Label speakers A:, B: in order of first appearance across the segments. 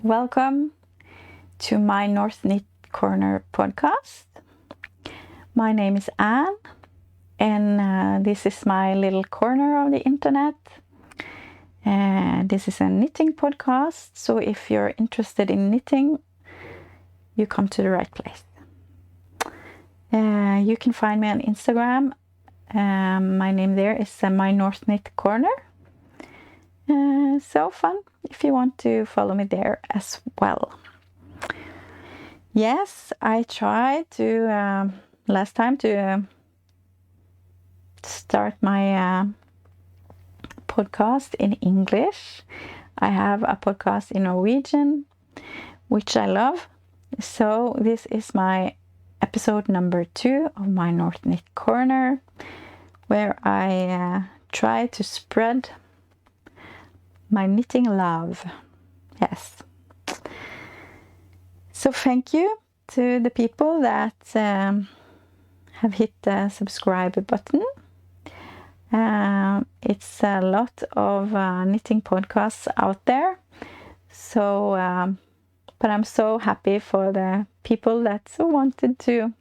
A: welcome to my North Knit Corner podcast. My name is Anne, and this is my little corner of the internet. This is a knitting podcast, so if you're interested in knitting, you come to the right place. You can find me on Instagram. My name there is my North Knit Corner. So fun if you want to follow me there as well. Yes, I tried to last time to start my podcast in English. I have a podcast in Norwegian, which I love. So this is my episode number 2 of my North Knit Corner, where I try to spread my knitting love. Yes. So thank you to the people that have hit the subscribe button. It's a lot of knitting podcasts out there. So, but I'm so happy for the people that wanted to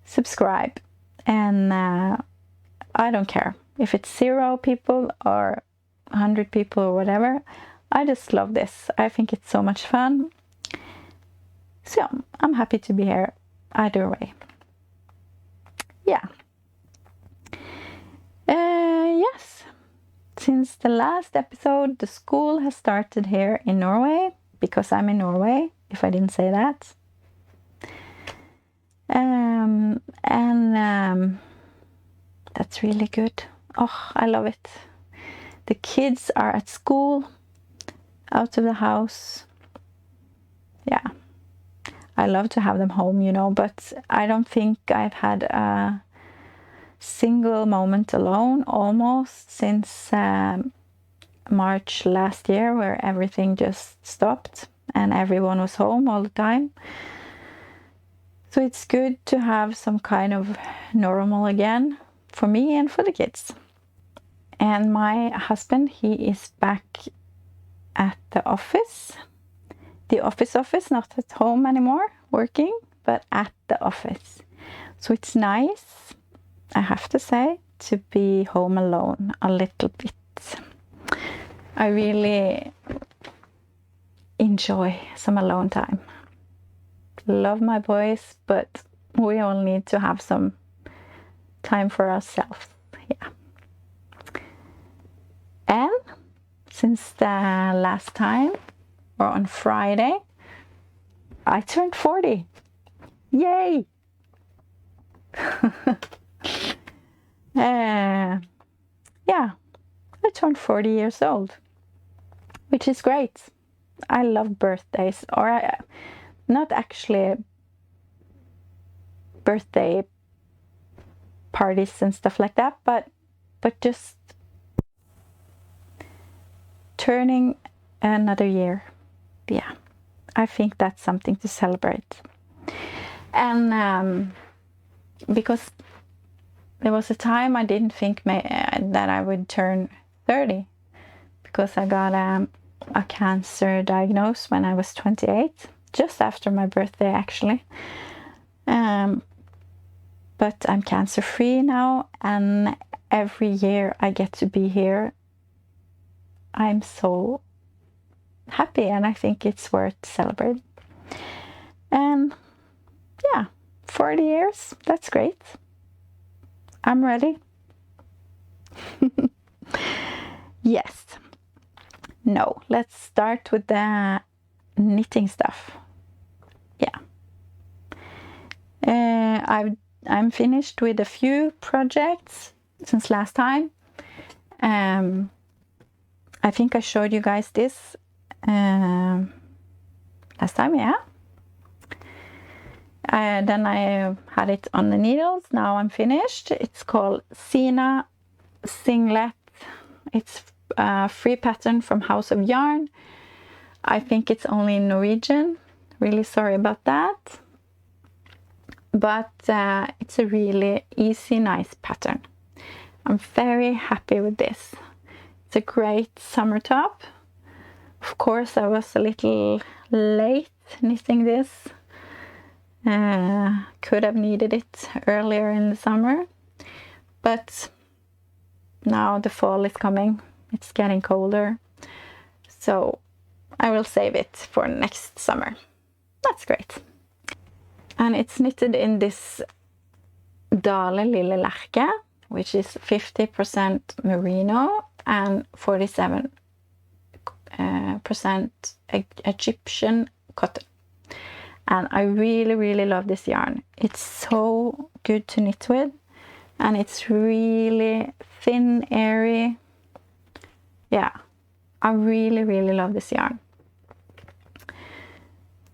A: subscribe. And I don't care if it's 0 people or 100 people or whatever. I just love this. I think it's so much fun. So I'm happy to be here either way. Yeah. Yes. Since the last episode, the school has started here in Norway, because I'm in Norway, if I didn't say that. And that's really good. Oh, I love it. The kids are at school, out of the house. Yeah. I love to have them home, you know, but I don't think I've had a single moment alone almost since March last year, where everything just stopped and everyone was home all the time. So it's good to have some kind of normal again for me and for the kids. And my husband, he is back at the office. The office, not at home anymore, working, but at the office. So it's nice, I have to say, to be home alone a little bit. I really enjoy some alone time. Love my boys, but we all need to have some time for ourselves. Yeah. And since the last time, or on Friday, I turned 40. Yay! Yeah, I turned 40 years old, which is great. I love birthdays, or not actually birthday parties and stuff like that, but just turning another year. Yeah, I think that's something to celebrate. And because there was a time I didn't think that I would turn 30, because I got a cancer diagnosis when I was 28, just after my birthday actually. But I'm cancer free now, and every year I get to be here, I'm so happy, and I think it's worth celebrating. And yeah, 40 years, that's great. I'm ready. Yes. No, let's start with the knitting stuff. Yeah. I'm finished with a few projects since last time. I think I showed you guys this last time, yeah. Then I had it on the needles. Now I'm finished. It's called Sina singlet. It's a free pattern from House of Yarn. I think it's only in Norwegian. Really sorry about that. But it's a really easy, nice pattern. I'm very happy with this. It's a great summer top Of course, I was a little late knitting this. Could have needed it earlier in the summer, but now the fall is coming. It's getting colder, so I will save it for next summer. That's great. And it's knitted in this lille, lerke, which is 50% merino and 47% Egyptian cotton. And I really love this yarn. It's so good to knit with, and it's really thin, airy. Yeah, I really love this yarn.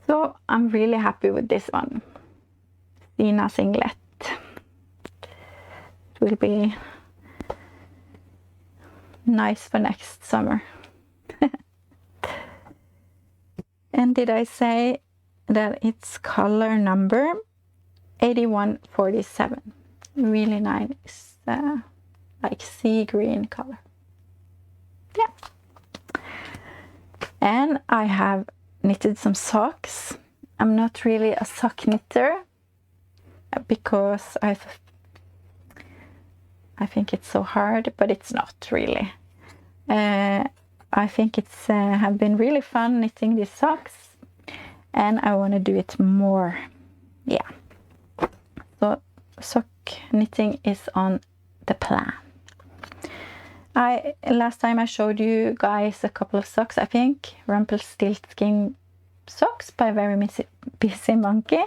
A: So I'm really happy with this one. Sina singlet. It will be nice for next summer. And did I say that it's color number 8147? Really nice, like sea green color. Yeah. And I have knitted some socks. I'm not really a sock knitter because I think it's so hard, but it's not really. I think it's have been really fun knitting these socks, and I want to do it more. Yeah. So sock knitting is on the plan. Last time I showed you guys a couple of socks, I think. Rumpelstiltskin socks by Very Busy Monkey.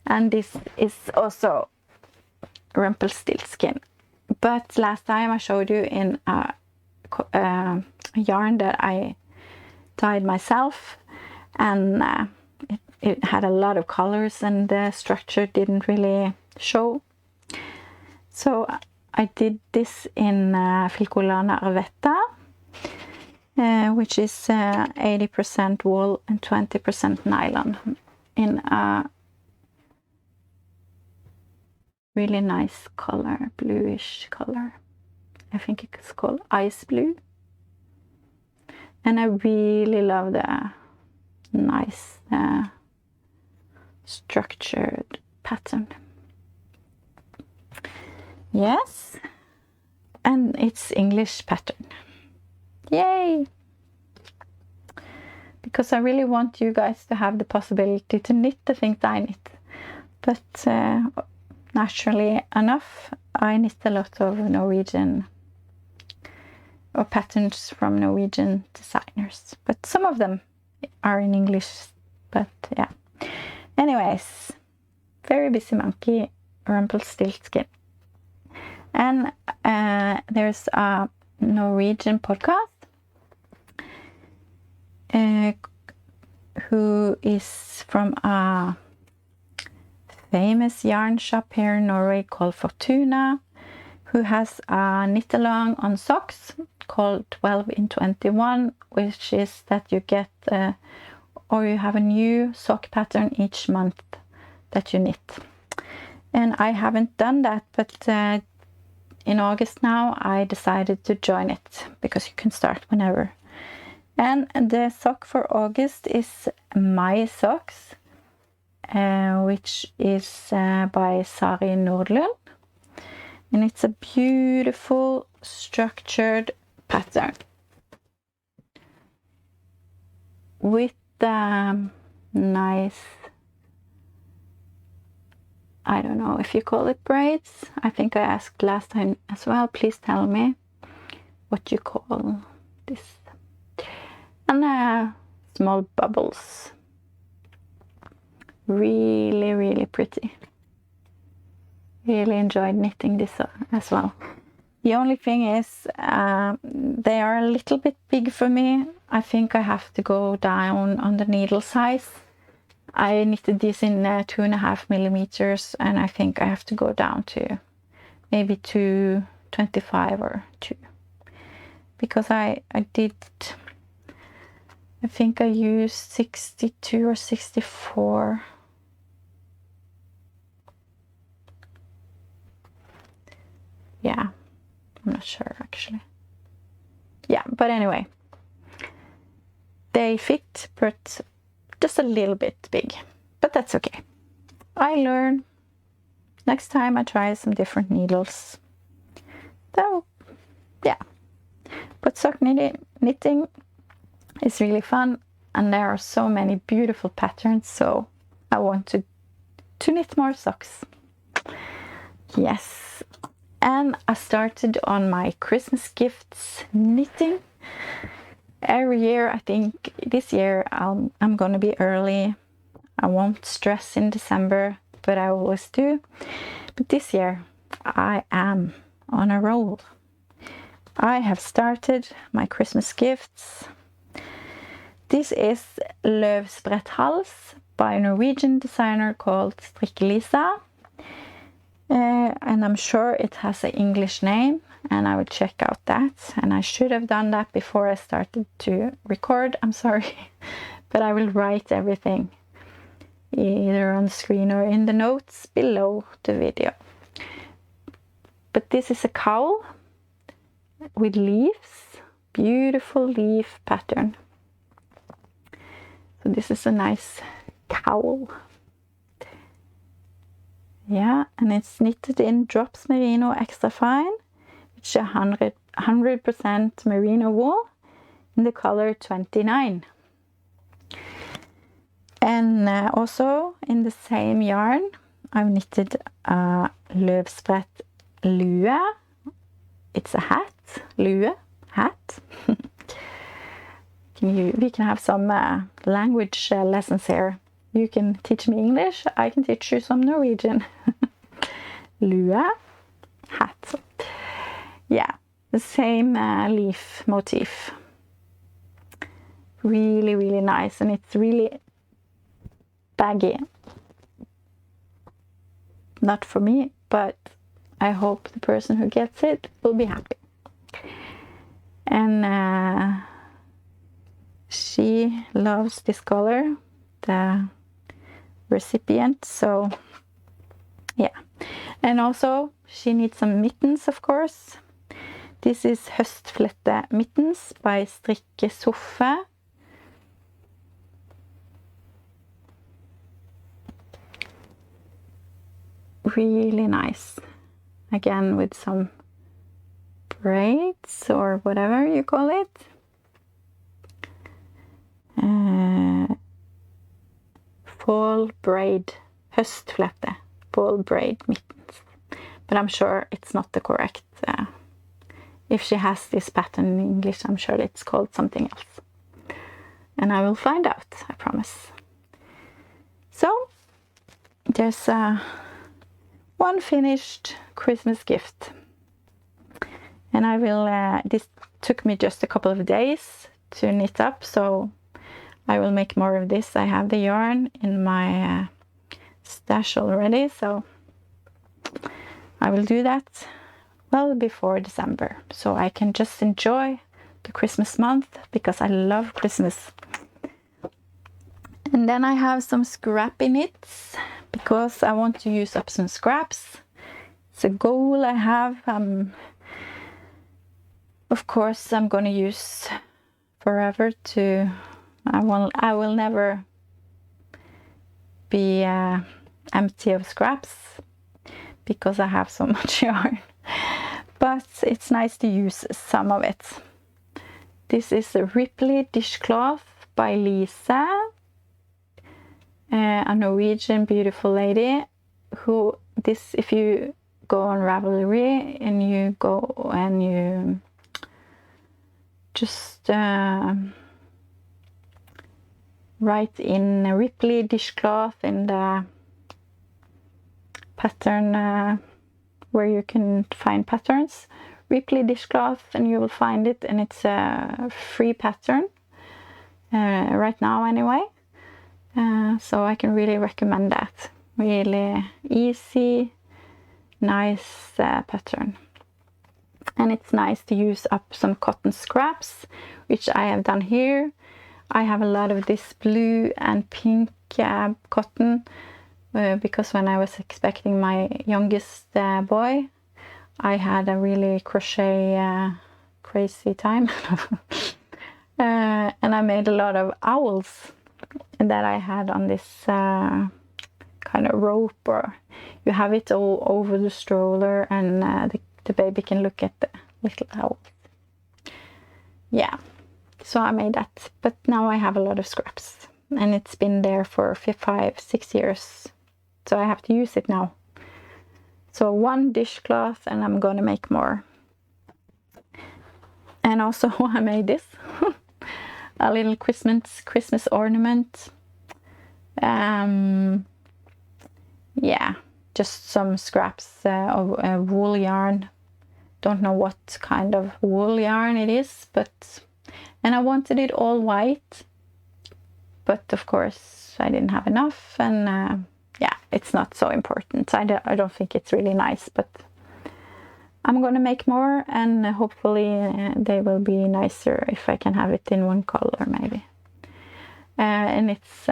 A: And this is also Rumpelstiltskin. But last time I showed you in a yarn that I dyed myself, and it had a lot of colors and the structure didn't really show. So I did this in Filcolana arwetta, which is 80% wool and 20% nylon, in a really nice color, bluish color. I think it's called ice blue. And I really love the nice structured pattern. Yes, and it's English pattern. Yay! Because I really want you guys to have the possibility to knit the things I knit. But naturally enough, I knit a lot of Norwegian or patterns from Norwegian designers. But some of them are in English, but yeah. Anyways, Very Busy Monkey, Rumpelstiltskin. And there's a Norwegian podcast who is from a famous yarn shop here in Norway called Fortuna, who has a knit along on socks called 12 in 21, which is that you get or you have a new sock pattern each month that you knit. And I haven't done that, but in August now I decided to join it, because you can start whenever. And the sock for August is Maj Socks, which is by Sari Nordlund. And it's a beautiful structured pattern with nice, I don't know if you call it braids. I think I asked last time as well. Please tell me what you call this. And small bubbles. Really pretty. Really enjoyed knitting this as well. The only thing is they are a little bit big for me. I think I have to go down on the needle size. I knitted these in 2.5 millimeters, and I think I have to go down to maybe 2.25 or 2, because I think I used 62 or 64. Yeah, I'm not sure actually. Yeah, but anyway, They fit, but just a little bit big. But that's okay. I learn. Next time I try some different needles. So, yeah. But sock knitting is really fun, and there are so many beautiful patterns, so I want to knit more socks. Yes. And I started on my Christmas gifts knitting. Every year, I think this year I'm gonna be early. I won't stress in December, but I always do. But this year I am on a roll. I have started my Christmas gifts. This is Løvspretthalsbånd by a Norwegian designer called Strikkekrokenpod. And I'm sure it has an English name, and I will check out that. And I should have done that before I started to record. I'm sorry, but I will write everything either on the screen or in the notes below the video. But this is a cowl with leaves, beautiful leaf pattern. So this is a nice cowl. Yeah, and it's knitted in Drops Merino extra fine, which is 100% merino wool in the color 29. And also in the same yarn, I've knitted a løvsprett lue. It's a hat, lue, hat. We can have some language lessons here. You can teach me English, I can teach you some Norwegian. Lue, hat. Yeah, the same leaf motif. Really, really nice, and it's really baggy. Not for me, but I hope the person who gets it will be happy. And she loves this color, the recipient, so yeah. And also she needs some mittens, of course. This is Høstflette mittens by Strikkekrokenpod. Really nice, again with some braids or whatever you call it. Fall braid, Høstflette, fall braid mittens. But I'm sure it's not the correct, if she has this pattern in English, I'm sure it's called something else. And I will find out, I promise. So, there's one finished Christmas gift. And I will, this took me just a couple of days to knit up, so I will make more of this. I have the yarn in my stash already, so I will do that well before December, so I can just enjoy the Christmas month, because I love Christmas. And then I have some scrappy knits, because I want to use up some scraps. It's a goal I have. Of course, I'm going to use forever to... I will never be empty of scraps, because I have so much yarn. But it's nice to use some of it. This is a Ripley Dishcloth by Lise, a Norwegian beautiful lady, who this, if you go on Ravelry and you go and you just write in Ripley Dishcloth in the pattern where you can find patterns, Ripley Dishcloth, and you will find it, and it's a free pattern right now anyway. So I can really recommend that. Really easy, nice pattern. And it's nice to use up some cotton scraps, which I have done here. I have a lot of this blue and pink cotton, because when I was expecting my youngest boy, I had a really crochet crazy time. And I made a lot of owls that I had on this kind of rope, or you have it all over the stroller, and the baby can look at the little owls. Yeah, so I made that, but now I have a lot of scraps, and it's been there for 5-6 years, so I have to use it now. So 1 dishcloth, and I'm gonna make more. And also I made this a little Christmas ornament. Yeah, just some scraps of wool yarn. Don't know what kind of wool yarn it is, and I wanted it all white, but of course I didn't have enough, and yeah, it's not so important. I don't think it's really nice, but I'm gonna make more, and hopefully they will be nicer if I can have it in one color maybe. And it's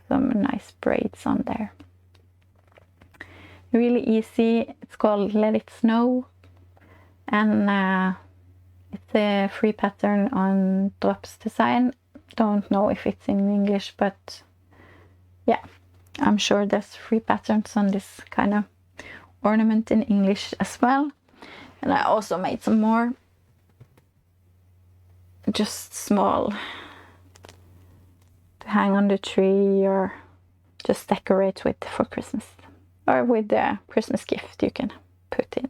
A: some nice braids on there. Really easy. It's called Let It Snow, and it's a free pattern on Drops Design. Don't know if it's in English, but yeah, I'm sure there's free patterns on this kind of ornament in English as well. And I also made some more, just small, to hang on the tree or just decorate with for Christmas, or with the Christmas gift you can put in.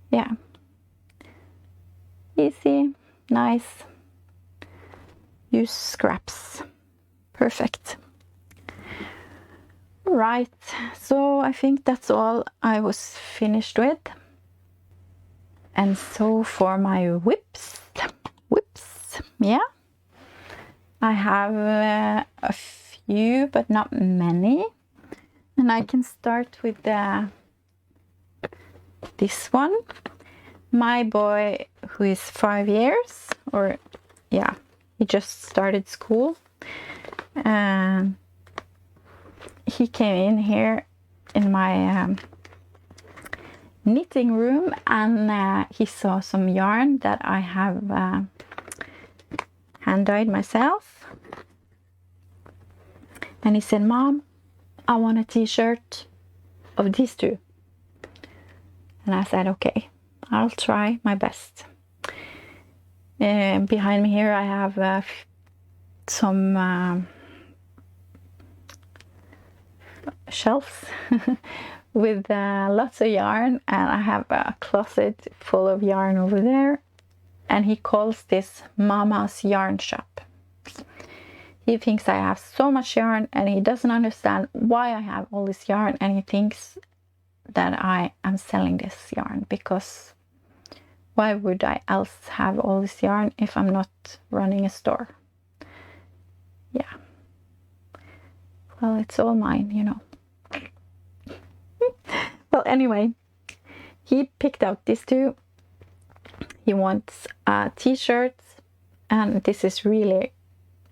A: Yeah, easy, nice, use scraps, perfect. Right, so I think that's all I was finished with. And so for my whips, yeah, I have a few, but not many. And I can start with this one. My boy, who is 5 years, or yeah, he just started school. He came in here in my knitting room, and he saw some yarn that I have hand dyed myself. And he said, "Mom, I want a t-shirt of these two." And I said, "Okay, I'll try my best." Behind me here I have some shelves with lots of yarn, and I have a closet full of yarn over there, and he calls this Mama's yarn shop. He thinks I have so much yarn, and he doesn't understand why I have all this yarn, and he thinks that I am selling this yarn, because why would I else have all this yarn if I'm not running a store? Yeah, well, it's all mine, you know. Well, anyway, he picked out these two. He wants t-shirts, and this is really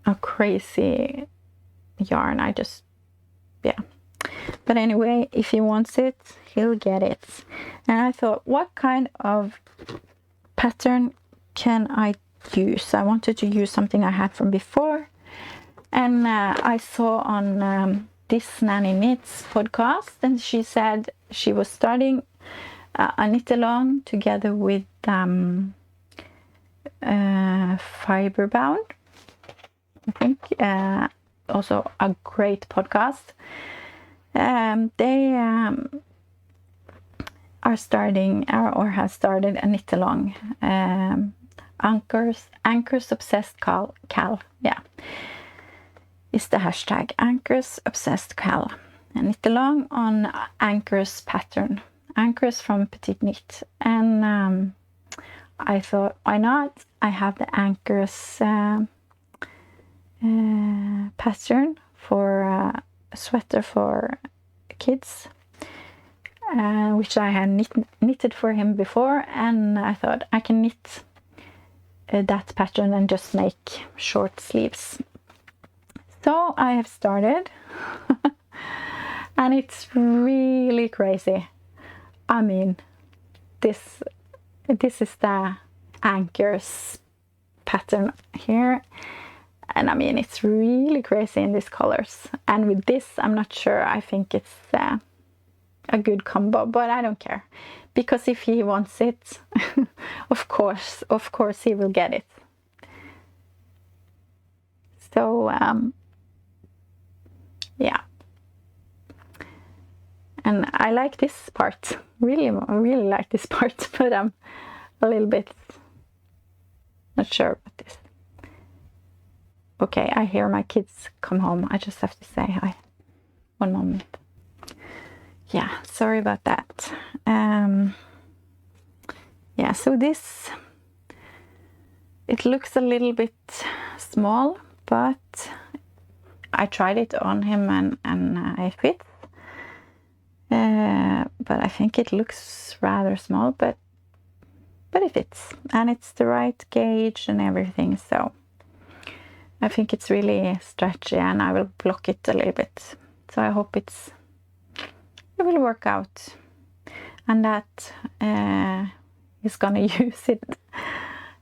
A: a crazy yarn. Yeah. But anyway, if he wants it, he'll get it. And I thought, what kind of pattern can I use? I wanted to use something I had from before, and I saw on This Nanny Knits podcast, and she said she was starting a knit along together with Fiberbound, I think, also a great podcast. They are starting or have started a knit along, Ankers Obsessed Cal, yeah, is the hashtag, Ankers Obsessed Cal, and knit along on Ankers pattern, Ankers from Petite Knit. And I thought, why not? I have the Ankers pattern for a sweater for kids, which I had knitted for him before, and I thought I can knit that pattern and just make short sleeves. So I have started and it's really crazy. I mean, this is the Ankers pattern here. And I mean, it's really crazy in these colors. And with this, I'm not sure. I think it's a good combo, but I don't care. Because if he wants it, of course he will get it. So, yeah. And I like this part. I really like this part, but I'm a little bit not sure about this. Okay, I hear my kids come home. I just have to say hi. One moment. Yeah, sorry about that. Yeah, so this, it looks a little bit small, but I tried it on him and it fits. But I think it looks rather small, but it fits. And it's the right gauge and everything, so I think it's really stretchy, and I will block it a little bit. So I hope it will work out, and that he's gonna use it,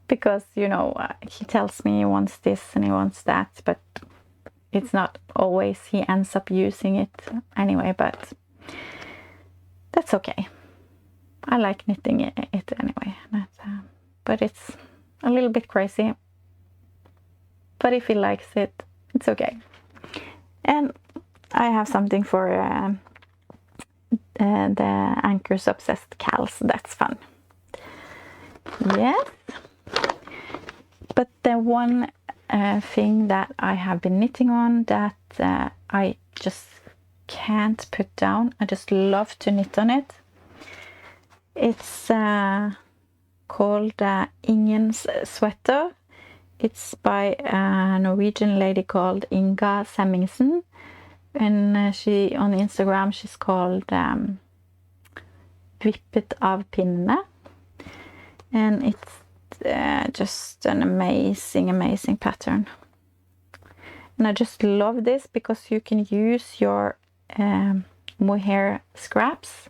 A: because, you know, he tells me he wants this and he wants that, but it's not always he ends up using it anyway, but that's okay. I like knitting it anyway. But it's a little bit crazy. But if he likes it, it's okay. And I have something for the Ankers Obsessed Cal, so that's fun. Yes. But the one thing that I have been knitting on that I just can't put down, I just love to knit on it. It's called Ingens Sweater. It's by a Norwegian lady called Inga Semmingsen, and she on Instagram she's called Vippet av pinne, and it's just an amazing pattern. And I just love this because you can use your mohair scraps,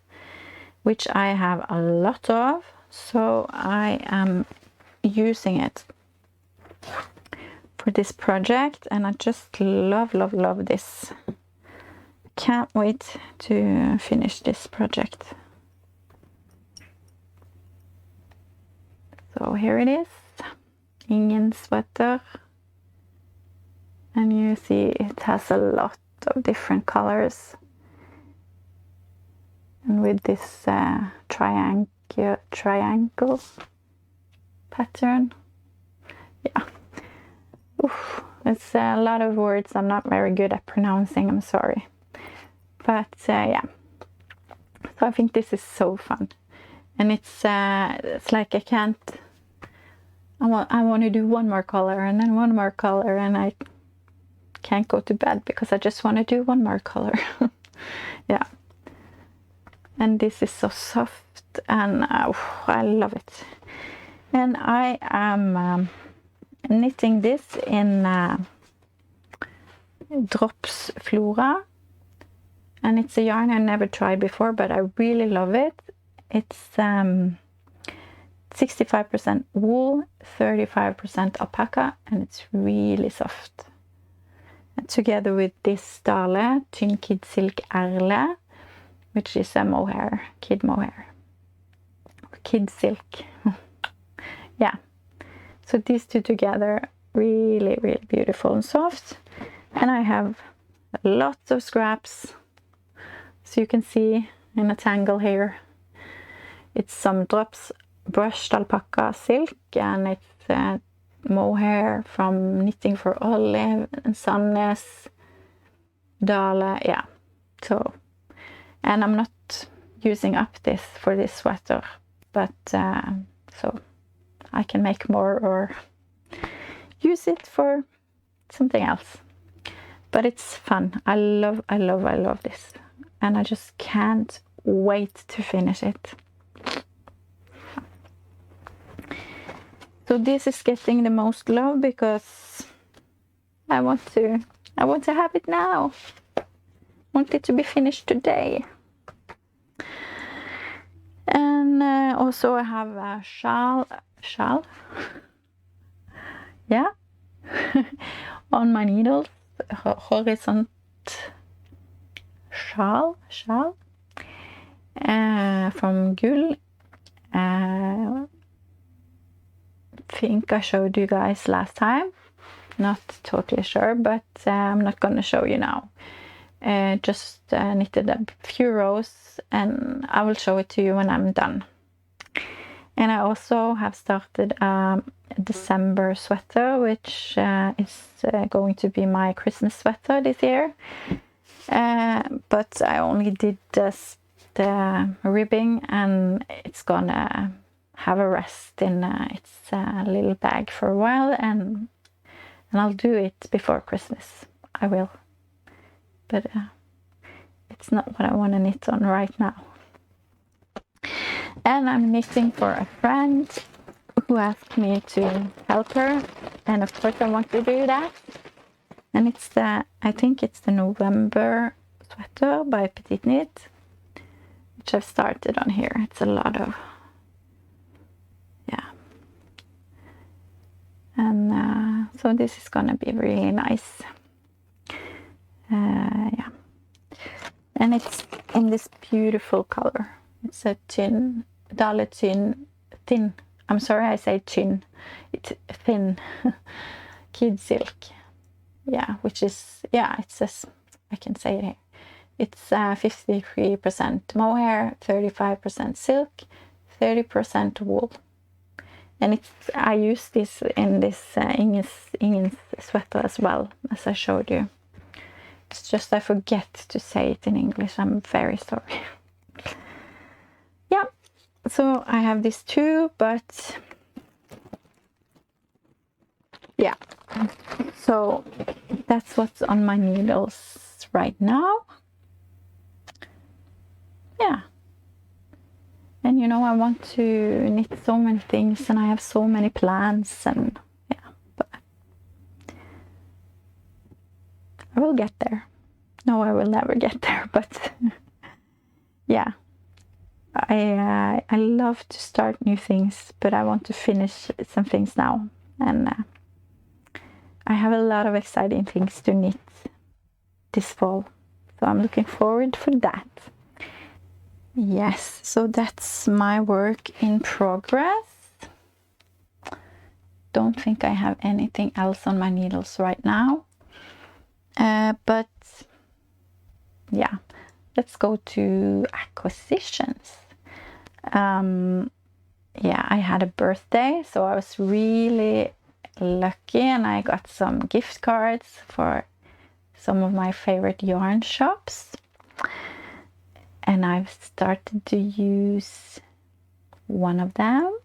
A: which I have a lot of, so I am using it for this project, and I just love this. Can't wait to finish this project. So here it is, Ingens Sweater, and you see it has a lot of different colors, and with this triangle pattern. Yeah. Oof, it's a lot of words I'm not very good at pronouncing, I'm sorry. But yeah, so I think this is so fun. And it's like I want to do one more color and then one more color, and I can't go to bed because I just want to do one more color. Yeah. And this is so soft, and I love it. And I am knitting this in Drops Flora, and it's a yarn I never tried before, but I really love it. It's 65% wool, 35% alpaca, and it's really soft. And together with this Dale Tynn Kid Silk Erle, which is a mohair, kid mohair, kid silk. Yeah, so these two together, really beautiful and soft. And I have lots of scraps, so you can see in a tangle here. It's some Drops brushed alpaca silk, and it's mohair from Knitting for Olive and Sandnes, Dale, yeah. So, and I'm not using up this for this sweater, but so I can make more or use it for something else. But it's fun. I love this, and I just can't wait to finish it. So this is getting the most love because I want to have it now. I want it to be finished today. And also I have a shawl. yeah, on my needles, horizont shawl from Gull. Think I showed you guys last time. Not totally sure, but I'm not gonna show you now. Just knitted a few rows, and I will show it to you when I'm done. And I also have started a December sweater, which is going to be my Christmas sweater this year. But I only did just the ribbing, and it's gonna have a rest in its little bag for a while, and I'll do it before Christmas. I will, but it's not what I want to knit on right now. And I'm knitting for a friend who asked me to help her, and of course I want to do that. And it's I think it's the November sweater by Petit Knit, which I've started on here. It's a lot of, yeah. And so this is gonna be really nice. Yeah. And it's in this beautiful color. It's a thin. I'm sorry I say thin. It's thin kid silk. Yeah, which is, yeah, it says, I can say it here. It's 53% mohair, 35% silk, 30% wool. And I use this in this Ingens sweater as well, as I showed you. It's just I forget to say it in English. I'm very sorry. Yeah, so I have these two, but yeah. So that's what's on my needles right now. Yeah. And you know, I want to knit so many things, and I have so many plans, and yeah, but I will get there. No, I will never get there, but yeah. I love to start new things, but I want to finish some things now, and I have a lot of exciting things to knit this fall, so I'm looking forward for that. Yes, so that's my work in progress. Don't think I have anything else on my needles right now, but yeah, let's go to acquisitions. Yeah, I had a birthday, so I was really lucky, and I got some gift cards for some of my favorite yarn shops. And I've started to use one of them.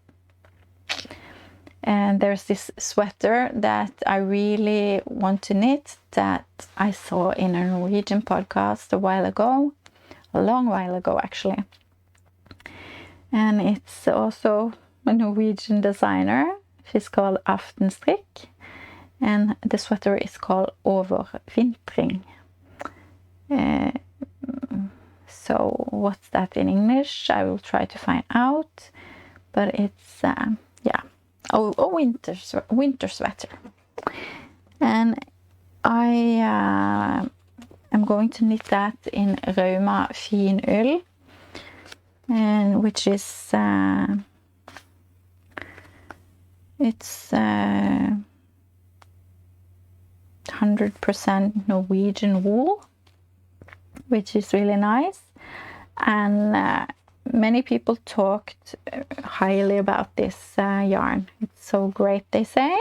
A: And there's this sweater that I really want to knit that I saw in a Norwegian podcast a while ago, a long while ago actually. And it's also a Norwegian designer. She's called Aftenstrikk, and the sweater is called Overvintring. So what's that in English? I will try to find out, but it's yeah, a winter sweater. And I am going to knit that in Rauma Fin Ull, and which is it's 100% Norwegian wool, which is really nice. And many people talked highly about this yarn. It's so great, they say,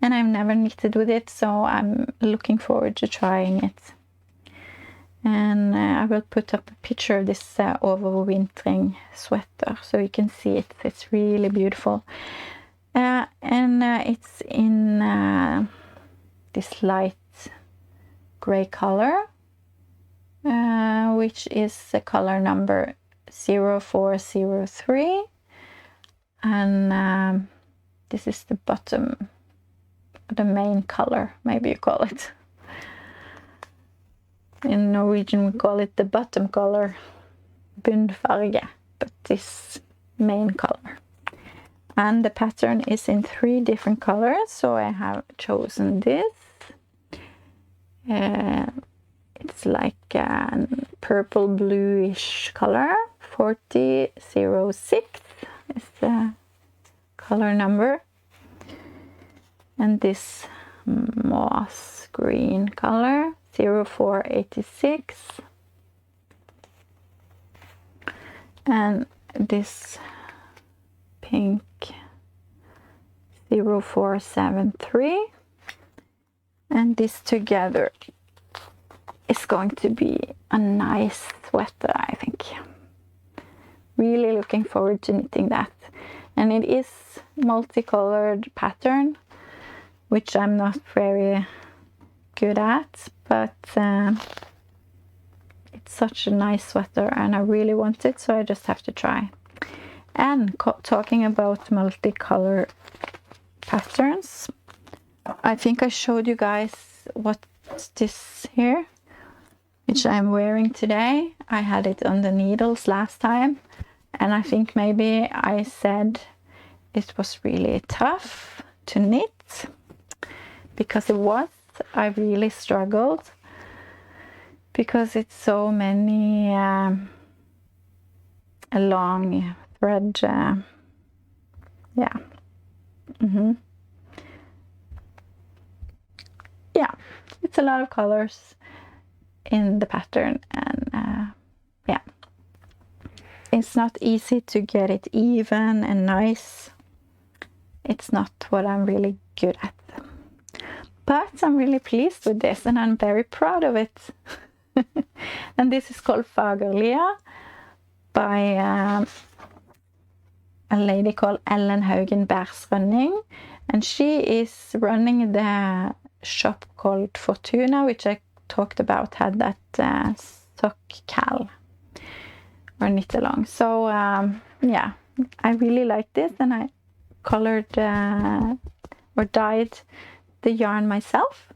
A: and I've never knitted with it, so I'm looking forward to trying it. And I will put up a picture of this overwintering sweater so you can see it. It's really beautiful, and it's in this light gray color, which is the color number 0403, and this is the bottom, the main color, maybe you call it. In Norwegian we call it the bottom color, bunnfarge, but this main color. And the pattern is in 3 different colors, so I have chosen this. It's like a purple bluish color. 4006 is the color number. And this moss green color, 0486. And this pink 0473. And this together is going to be a nice sweater, I think. Really looking forward to knitting that. And it is multicolored pattern, which I'm not very good at, but it's such a nice sweater and I really want it, so I just have to try. And talking about multicolor patterns, I think I showed you guys what's this here, which I'm wearing today. I had it on the needles last time, and I think maybe I said it was really tough to knit, because it was. I really struggled because it's so many a long thread. Yeah. Yeah, it's a lot of colors in the pattern, and yeah, it's not easy to get it even and nice. It's not what I'm really good at, but I'm really pleased with this and I'm very proud of it. And this is called Fagerlia by a lady called Haugen Bergsrønning, and she is running the shop called Fortuna, which I talked about, had that sock cal or knit along. So yeah, I really like this, and I colored or dyed the yarn myself,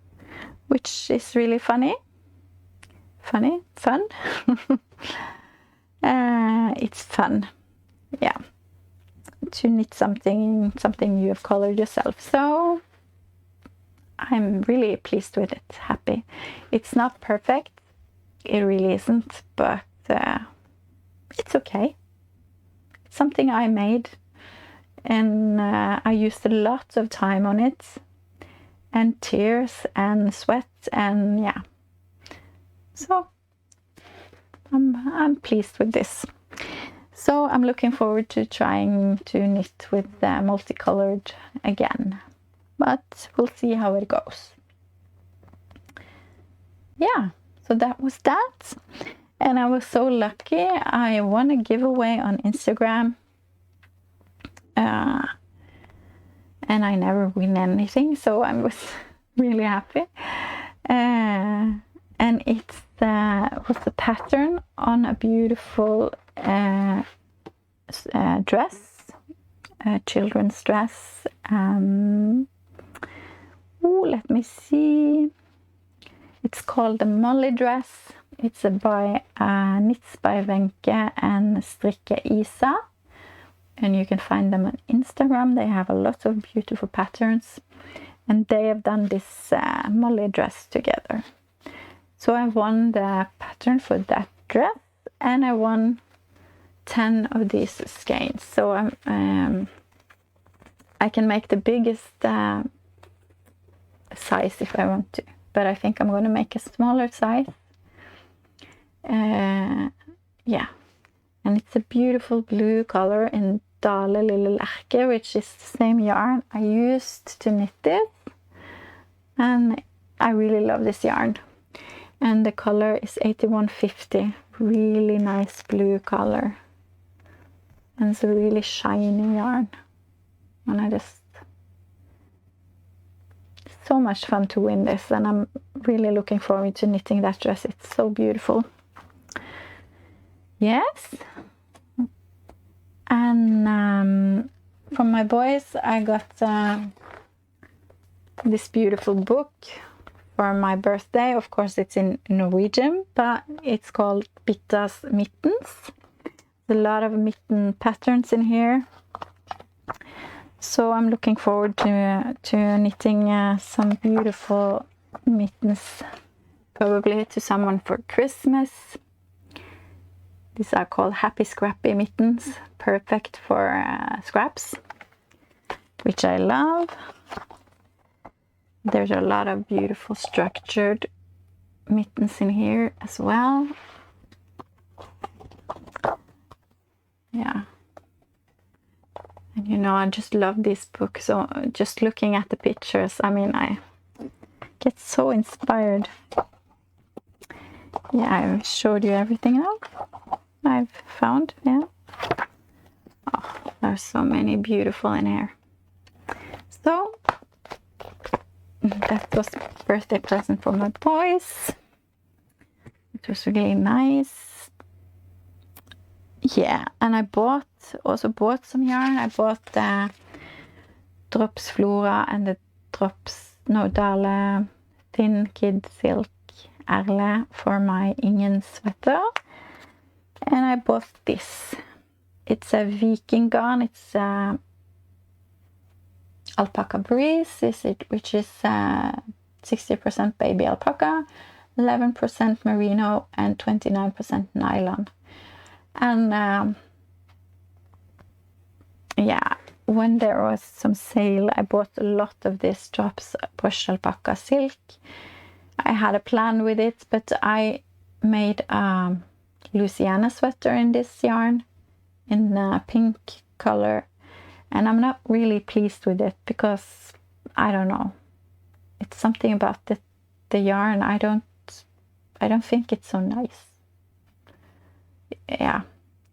A: which is really fun. It's fun, yeah, to knit something you have colored yourself. So I'm really pleased with it, happy. It's not perfect, it really isn't, but it's okay. It's something I made, and I used a lot of time on it, and tears and sweat, and yeah. So I'm pleased with this. So I'm looking forward to trying to knit with multicolored again, but we'll see how it goes. Yeah, so that was that. And I was so lucky, I won a giveaway on Instagram. And I never win anything, so I was really happy. And it was a pattern on a beautiful dress, a children's dress. Let me see. It's called the Molly dress. It's by Knits by Wenche and Strikkekrokenpod. And you can find them on Instagram. They have a lot of beautiful patterns, and they have done this Molly dress together. So I won the pattern for that dress, and I won 10 of these skeins. So I can make the biggest size if I want to, but I think I'm going to make a smaller size. Yeah, and it's a beautiful blue color in lille, lerke, which is the same yarn I used to knit this, and I really love this yarn. And the color is 8150, really nice blue color, and it's a really shiny yarn, and so much fun to win this, and I'm really looking forward to knitting that dress. It's so beautiful. Yes. And from my boys, I got this beautiful book for my birthday. Of course, it's in Norwegian, but it's called Bittas Mittens. There's a lot of mitten patterns in here. So I'm looking forward to knitting some beautiful mittens, probably to someone for Christmas. These are called Happy Scrappy mittens, perfect for scraps, which I love. There's a lot of beautiful structured mittens in here as well. Yeah. And you know, I just love this book. So just looking at the pictures, I mean, I get so inspired. Yeah, I've showed you everything now I've found. Yeah. Oh, there's so many beautiful in here. So that was a birthday present for my boys. It was really nice. Yeah, and I also bought some yarn. I bought the Drops Flora and the Drops Nordlund Thin Kid Silk Erle for my Ingens Sweater. And I bought this. It's a Viking garn. It's alpaca breeze, which is 60% baby alpaca, 11% merino, and 29% nylon. And yeah, when there was some sale, I bought a lot of this Drops Brush Alpaca silk. I had a plan with it, but I made a Louisiana sweater in this yarn in a pink color, and I'm not really pleased with it because I don't know. It's something about the yarn. I don't think it's so nice. Yeah,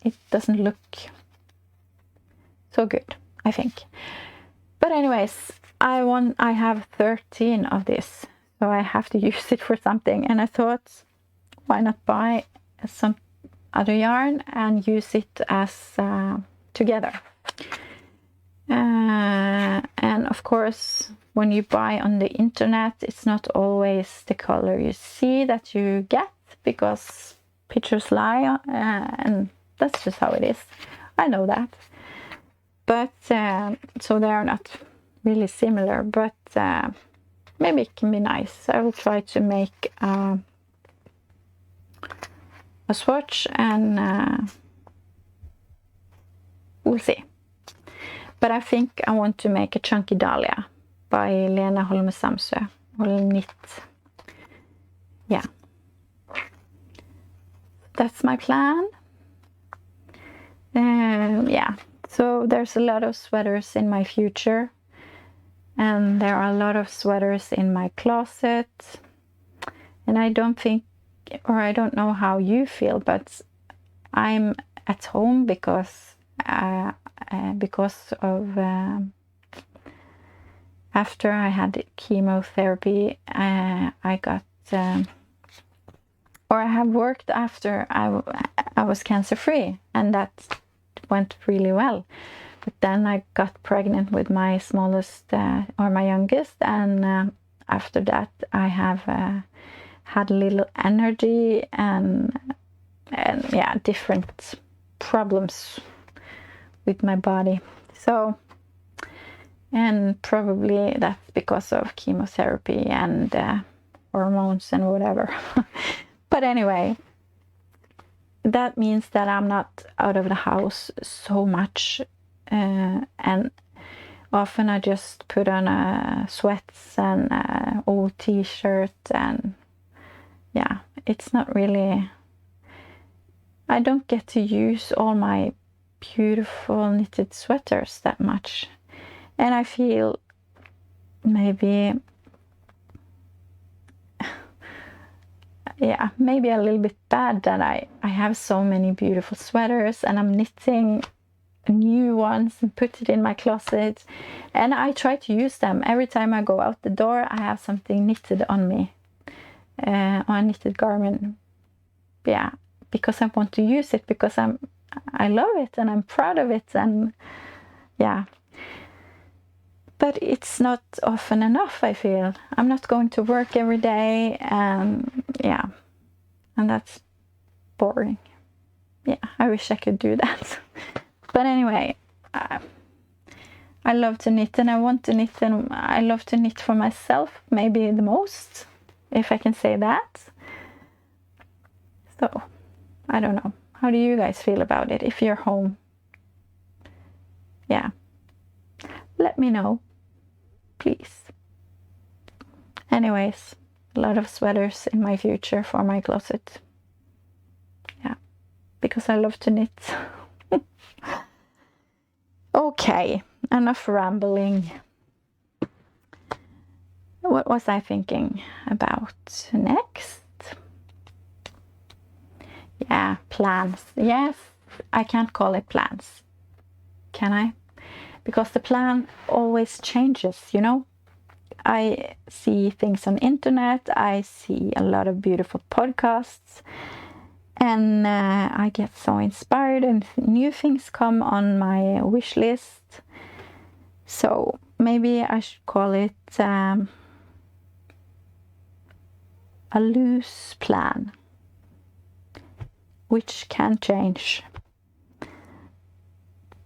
A: it doesn't look so good, I think. But anyways, I have 13 of this, so I have to use it for something. And I thought, why not buy some other yarn and use it as together. And of course, when you buy on the internet, it's not always the color you see that you get, because pictures lie, and that's just how it is. I know that. But so they are not really similar, but maybe it can be nice. I will try to make a swatch, and we'll see. But I think I want to make a Chunky Dahlia by Lena Holme Samsø. Or knit. Yeah. That's my plan. Yeah. So there's a lot of sweaters in my future. And there are a lot of sweaters in my closet. And I don't think, or I don't know how you feel, but I'm at home because of after I had chemotherapy, I got or I have worked after I was cancer free, and that went really well. But then I got pregnant with my smallest or my youngest, and after that I have had little energy and yeah, different problems with my body. So, and probably that's because of chemotherapy and hormones and whatever. But anyway, that means that I'm not out of the house so much, and often I just put on sweats and old t-shirt, and yeah, it's not really, I don't get to use all my beautiful knitted sweaters that much. And I feel maybe, yeah, maybe a little bit bad that I have so many beautiful sweaters, and I'm knitting new ones and put it in my closet, and I try to use them every time I go out the door. I have something knitted on me, or a knitted garment. Yeah, because I want to use it, because I love it and I'm proud of it, and yeah. But it's not often enough, I feel. I'm not going to work every day, and yeah, and that's boring. Yeah, I wish I could do that. But anyway, I love to knit, and I want to knit, and I love to knit for myself, maybe the most, if I can say that. So, I don't know. How do you guys feel about it if you're home? Yeah. Let me know, please. Anyways, a lot of sweaters in my future for my closet. Yeah, because I love to knit. Okay, enough rambling. What was I thinking about next? Yeah, plans. Yes, I can't call it plans. Can I? Because the plan always changes, you know? I see things on internet, I see a lot of beautiful podcasts, and I get so inspired, and new things come on my wish list. So maybe I should call it a loose plan, which can change.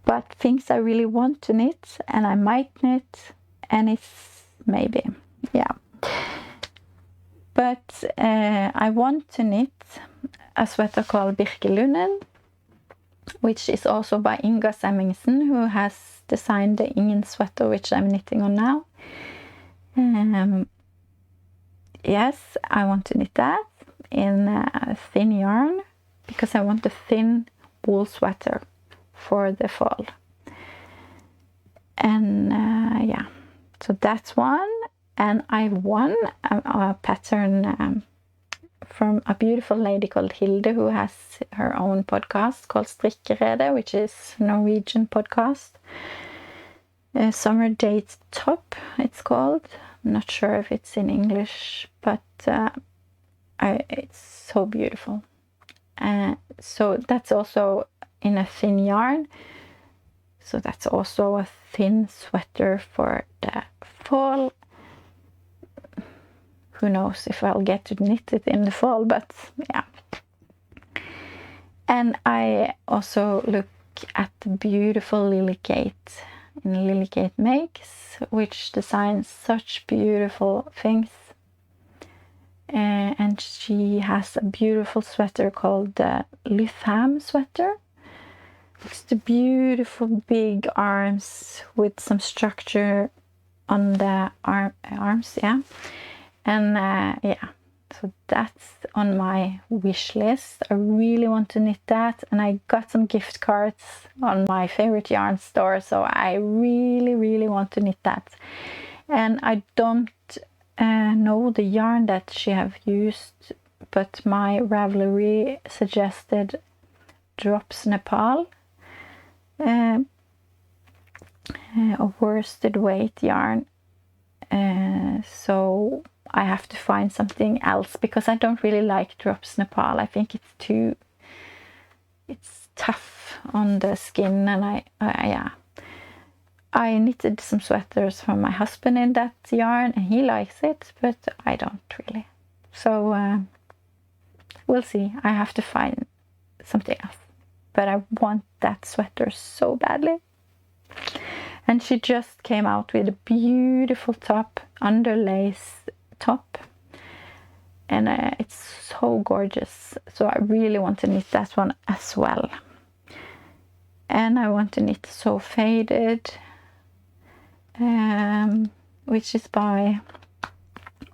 A: But things I really want to knit, and I might knit, and it's maybe, yeah. But I want to knit a sweater called Birkelunden, which is also by Inga Semmingsen, who has designed the Ingens Sweater, which I'm knitting on now. Yes, I want to knit that in thin yarn, because I want a thin wool sweater for the fall. And yeah, so that's one. And I won a pattern from a beautiful lady called Hilde, who has her own podcast called Strikkekrokenpod, which is a Norwegian podcast. Summer Date Top, it's called. I'm not sure if it's in English, but it's so beautiful. So that's also in a thin yarn. So that's also a thin sweater for the fall. Who knows if I'll get to knit it in the fall, but yeah. And I also look at the beautiful Lilycate in Lilycate Makes, which designs such beautiful things. And she has a beautiful sweater called the Lytham Sweater. It's the beautiful big arms with some structure on the arms, yeah. And yeah, so that's on my wish list. I really want to knit that, and I got some gift cards on my favorite yarn store, so I really want to knit that. And I don't know the yarn that she have used, but my Ravelry suggested Drops Nepal, a worsted weight yarn, so I have to find something else, because I don't really like Drops Nepal. I think it's tough on the skin, and yeah. I knitted some sweaters for my husband in that yarn, and he likes it, but I don't really. So we'll see. I have to find something else. But I want that sweater so badly. And she just came out with a beautiful top, underlace top. And it's so gorgeous. So I really want to knit that one as well. And I want to knit So Faded, which is by,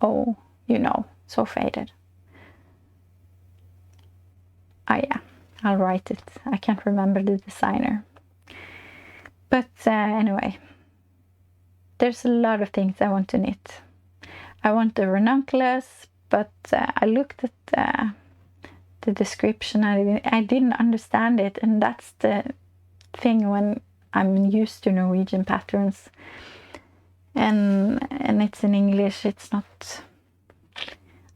A: oh, you know, So Faded. Yeah, I'll write it. I can't remember the designer. But anyway, there's a lot of things I want to knit. I want the ranunculus, but I looked at the description. I didn't understand it, and that's the thing when I'm used to Norwegian patterns, and it's in English. It's not.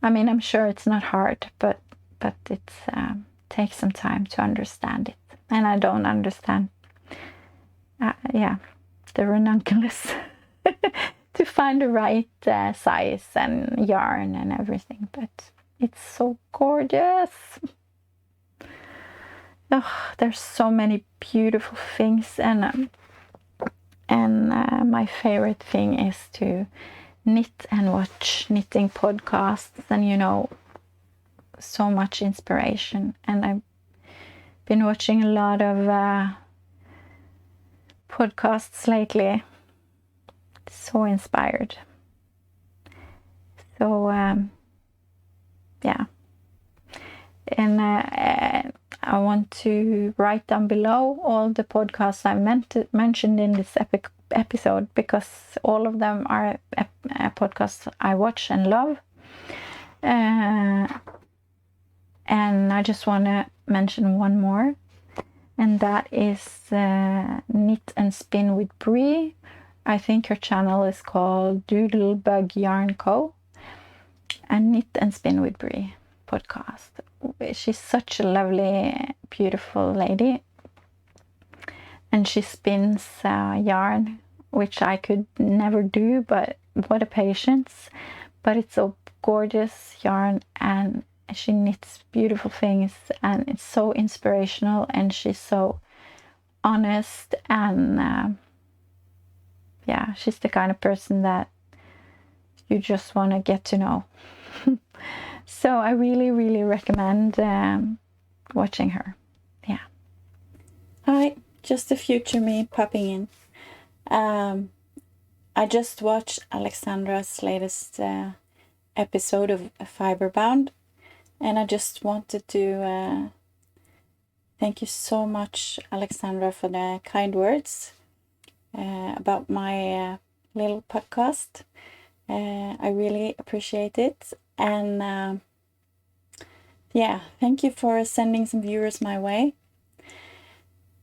A: I mean, I'm sure it's not hard, but it takes some time to understand it, and I don't understand. Yeah, the ranunculus to find the right size and yarn and everything, but it's so gorgeous. Oh, there's so many beautiful things, and And my favorite thing is to knit and watch knitting podcasts, and you know, so much inspiration. And I've been watching a lot of podcasts lately. So inspired. So yeah, and I want to write down below all the podcasts I mentioned in this episode, because all of them are podcasts I watch and love. And I just want to mention one more, and that is Knit and Spin with Bree. I think her channel is called Doodle Bug Yarn CO, and Knit and Spin with Bree podcast. She's such a lovely, beautiful lady, and she spins yarn, which I could never do, but what a patience. But it's so gorgeous yarn, and she knits beautiful things, and it's so inspirational, and she's so honest, and yeah, she's the kind of person that you just want to get to know. So I really, really recommend watching her. Yeah. Hi, just the future me popping in. I just watched Alexandra's latest episode of Fiberbound, and I just wanted to thank you so much, Alexandra, for the kind words about my little podcast. I really appreciate it, and yeah, thank you for sending some viewers my way.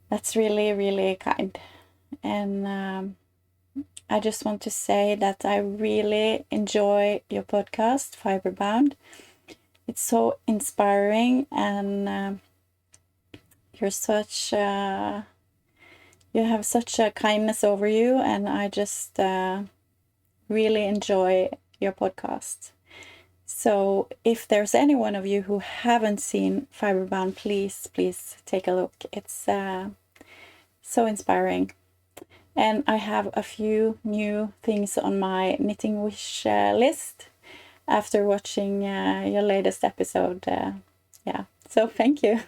A: That's really, really kind. And I just want to say that I really enjoy your podcast, Fiberbound. It's so inspiring, and you're such you have such a kindness over you, and I just really enjoy your podcast. So if there's any one of you who haven't seen Fiberbound, please take a look. It's so inspiring. And I have a few new things on my knitting wish list after watching your latest episode. Yeah, so thank you.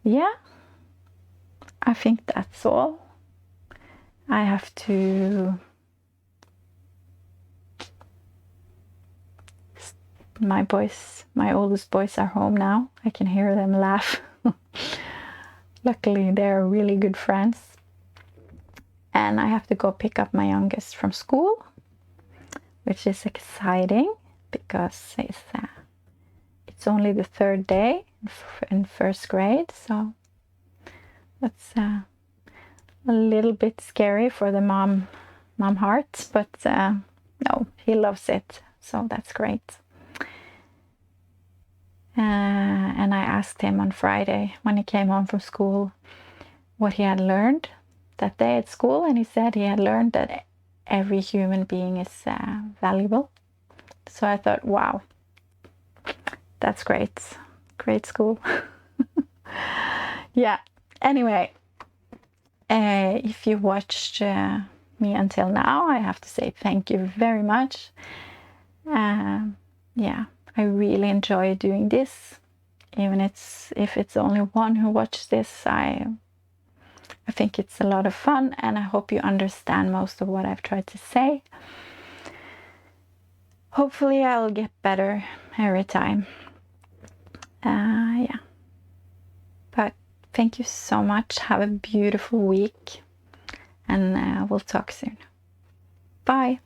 A: Yeah, I think that's all. I have to... My oldest boys are home now. I can hear them laugh. Luckily, they're really good friends. And I have to go pick up my youngest from school, which is exciting because it's only the third day in first grade, so that's a little bit scary for the mom heart, but no, he loves it, so that's great. And I asked him on Friday when he came home from school what he had learned that day at school, and he said he had learned that every human being is valuable. So I thought, wow, that's great. Great school. Yeah. Anyway, if you watched me until now, I have to say thank you very much. Yeah, I really enjoy doing this. Even if it's only one who watched this, I think it's a lot of fun, and I hope you understand most of what I've tried to say. Hopefully I'll get better every time. Yeah. But thank you so much. Have a beautiful week, and we'll talk soon. Bye.